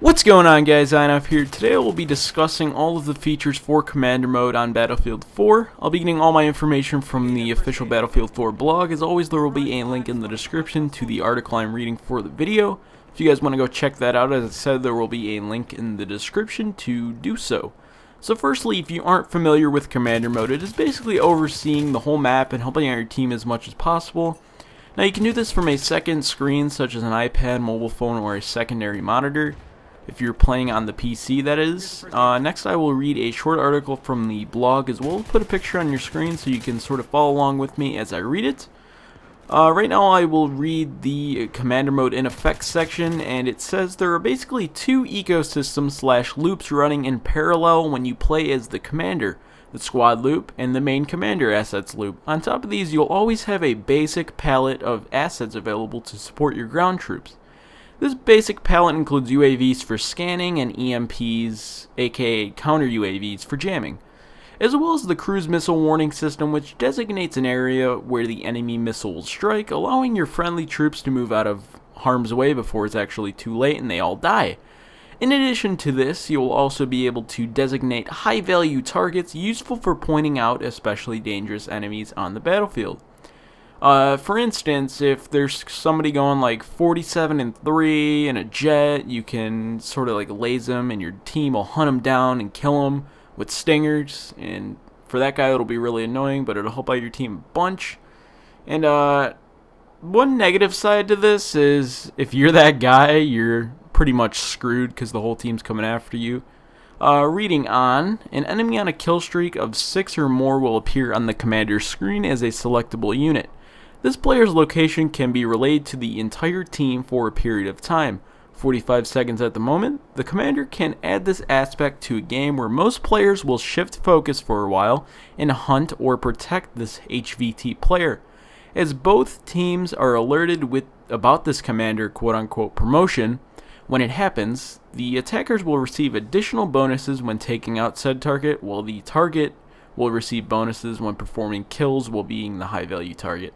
What's going on, guys? ZynovFTW here. Today we'll be discussing all of the features for Commander Mode on Battlefield 4. I'll be getting all my information from the official Battlefield 4 blog. As always, there will be a link in the description to the article I'm reading for the video. If you guys want to go check that out, as I said, there will be a link in the description to do so. So firstly, if you aren't familiar with Commander Mode, it is basically overseeing the whole map and helping out your team as much as possible. Now you can do this from a second screen, such as an iPad, mobile phone, or a secondary monitor. If you're playing on the PC, that is. Next, I will read a short article from the blog as well. Put a picture on your screen so you can sort of follow along with me as I read it. Right now, I will read the Commander Mode in Effect section, and it says there are basically two ecosystems / loops running in parallel when you play as the Commander: the Squad loop and the Main Commander assets loop. On top of these, you'll always have a basic palette of assets available to support your ground troops. This basic palette includes UAVs for scanning and EMPs, aka counter UAVs, for jamming, as well as the cruise missile warning system, which designates an area where the enemy missile will strike, allowing your friendly troops to move out of harm's way before it's actually too late and they all die. In addition to this, you will also be able to designate high-value targets useful for pointing out especially dangerous enemies on the battlefield. For instance, if there's somebody going like 47-3 in a jet, you can sort of like laze them, and your team will hunt them down and kill them with stingers. And for that guy, it'll be really annoying, but it'll help out your team a bunch. And one negative side to this is if you're that guy, you're pretty much screwed because the whole team's coming after you. Reading on, an enemy on a kill streak of 6 or more will appear on the commander's screen as a selectable unit. This player's location can be relayed to the entire team for a period of time, 45 seconds at the moment. The commander can add this aspect to a game where most players will shift focus for a while and hunt or protect this HVT player. As both teams are alerted about this commander quote-unquote promotion, when it happens, the attackers will receive additional bonuses when taking out said target, while the target will receive bonuses when performing kills while being the high-value target.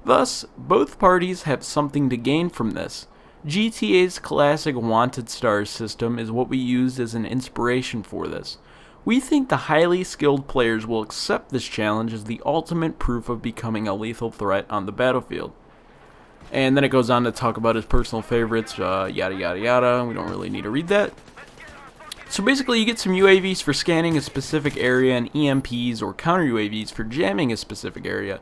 Thus, both parties have something to gain from this. GTA's classic Wanted Stars system is what we used as an inspiration for this. We think the highly skilled players will accept this challenge as the ultimate proof of becoming a lethal threat on the battlefield. And then it goes on to talk about his personal favorites, yada yada yada. We don't really need to read that. So basically, you get some UAVs for scanning a specific area and EMPs or counter UAVs for jamming a specific area,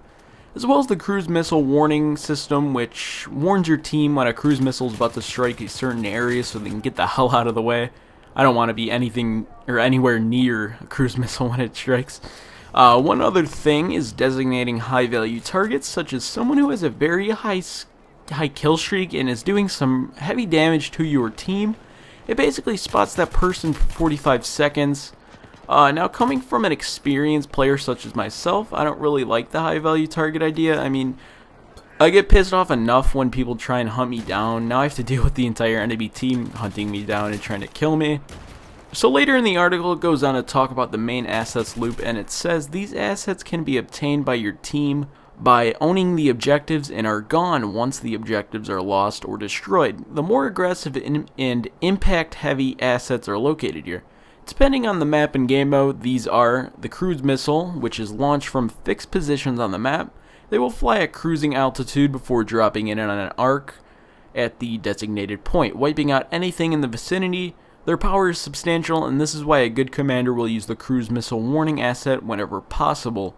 as well as the cruise missile warning system, which warns your team when a cruise missile is about to strike a certain area so they can get the hell out of the way. I don't want to be anything or anywhere near a cruise missile when it strikes. One other thing is designating high-value targets, such as someone who has a very high kill streak and is doing some heavy damage to your team. It basically spots that person for 45 seconds. Now, coming from an experienced player such as myself, I don't really like the high value target idea. I mean, I get pissed off enough when people try and hunt me down. Now I have to deal with the entire enemy team hunting me down and trying to kill me. So later in the article, it goes on to talk about the main assets loop, and it says these assets can be obtained by your team by owning the objectives and are gone once the objectives are lost or destroyed. The more aggressive and impact-heavy assets are located here. Depending on the map and game mode, these are the cruise missile, which is launched from fixed positions on the map. They will fly at cruising altitude before dropping in on an arc at the designated point, wiping out anything in the vicinity. Their power is substantial, and this is why a good commander will use the cruise missile warning asset whenever possible.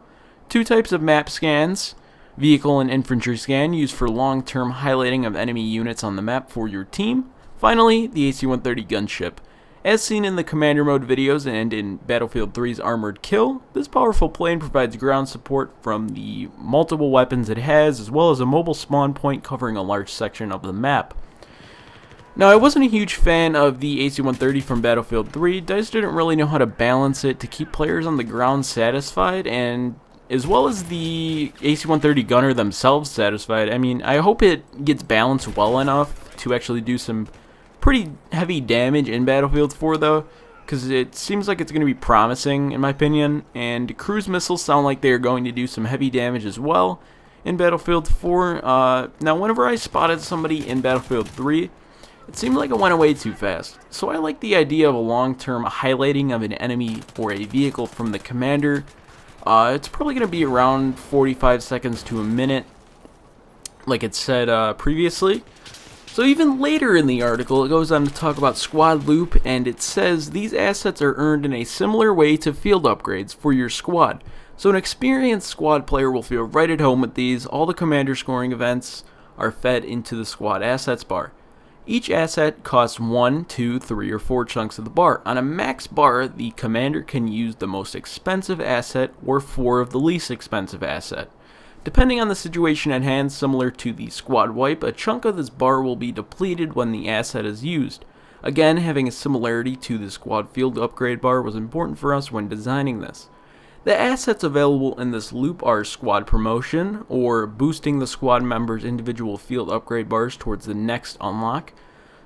Two types of map scans: vehicle and infantry scan, used for long-term highlighting of enemy units on the map for your team. Finally, the AC-130 gunship. As seen in the Commander Mode videos and in Battlefield 3's Armored Kill, this powerful plane provides ground support from the multiple weapons it has, as well as a mobile spawn point covering a large section of the map. Now, I wasn't a huge fan of the AC-130 from Battlefield 3. DICE didn't really know how to balance it to keep players on the ground satisfied, and as well as the AC-130 gunner themselves satisfied. I mean, I hope it gets balanced well enough to actually do some pretty heavy damage in Battlefield 4, though, because it seems like it's going to be promising, in my opinion, and cruise missiles sound like they're going to do some heavy damage as well in Battlefield 4. Now, whenever I spotted somebody in Battlefield 3, It seemed like it went away too fast, so I like the idea of a long-term highlighting of an enemy or a vehicle from the commander. It's probably going to be around 45 seconds to a minute, like it said previously. So even later in the article, it goes on to talk about squad loop, and it says these assets are earned in a similar way to field upgrades for your squad. So an experienced squad player will feel right at home with these. All the commander scoring events are fed into the squad assets bar. Each asset costs 1, 2, 3, or 4 chunks of the bar. On a max bar, the commander can use the most expensive asset or 4 of the least expensive asset. Depending on the situation at hand, similar to the squad wipe, a chunk of this bar will be depleted when the asset is used. Again, having a similarity to the squad field upgrade bar was important for us when designing this. The assets available in this loop are squad promotion, or boosting the squad members' individual field upgrade bars towards the next unlock,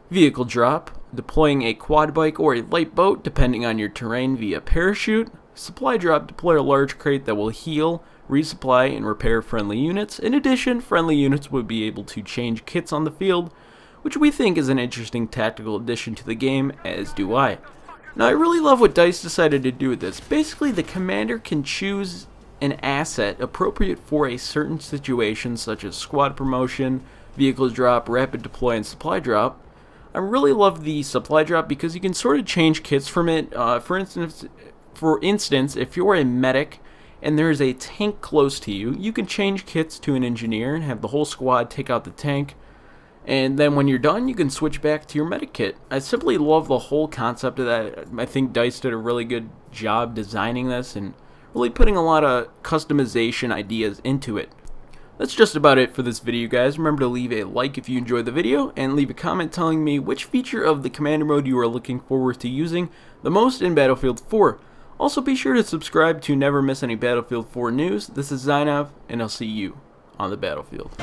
vehicle drop, deploying a quad bike or a light boat depending on your terrain via parachute, supply drop, deploy a large crate that will heal, resupply, and repair friendly units. In addition, friendly units would be able to change kits on the field, which we think is an interesting tactical addition to the game, as do I. Now, I really love what DICE decided to do with this. Basically, the commander can choose an asset appropriate for a certain situation, such as squad promotion, vehicle drop, rapid deploy, and supply drop. I really love the supply drop because you can sort of change kits from it. For instance, if you're a medic and there's a tank close to you, you can change kits to an engineer and have the whole squad take out the tank. And then when you're done, you can switch back to your medic kit. I simply love the whole concept of that. I think DICE did a really good job designing this and really putting a lot of customization ideas into it. That's just about it for this video, guys. Remember to leave a like if you enjoyed the video, and leave a comment telling me which feature of the Commander mode you are looking forward to using the most in Battlefield 4. Also, be sure to subscribe to never miss any Battlefield 4 news. This is Zynov, and I'll see you on the battlefield.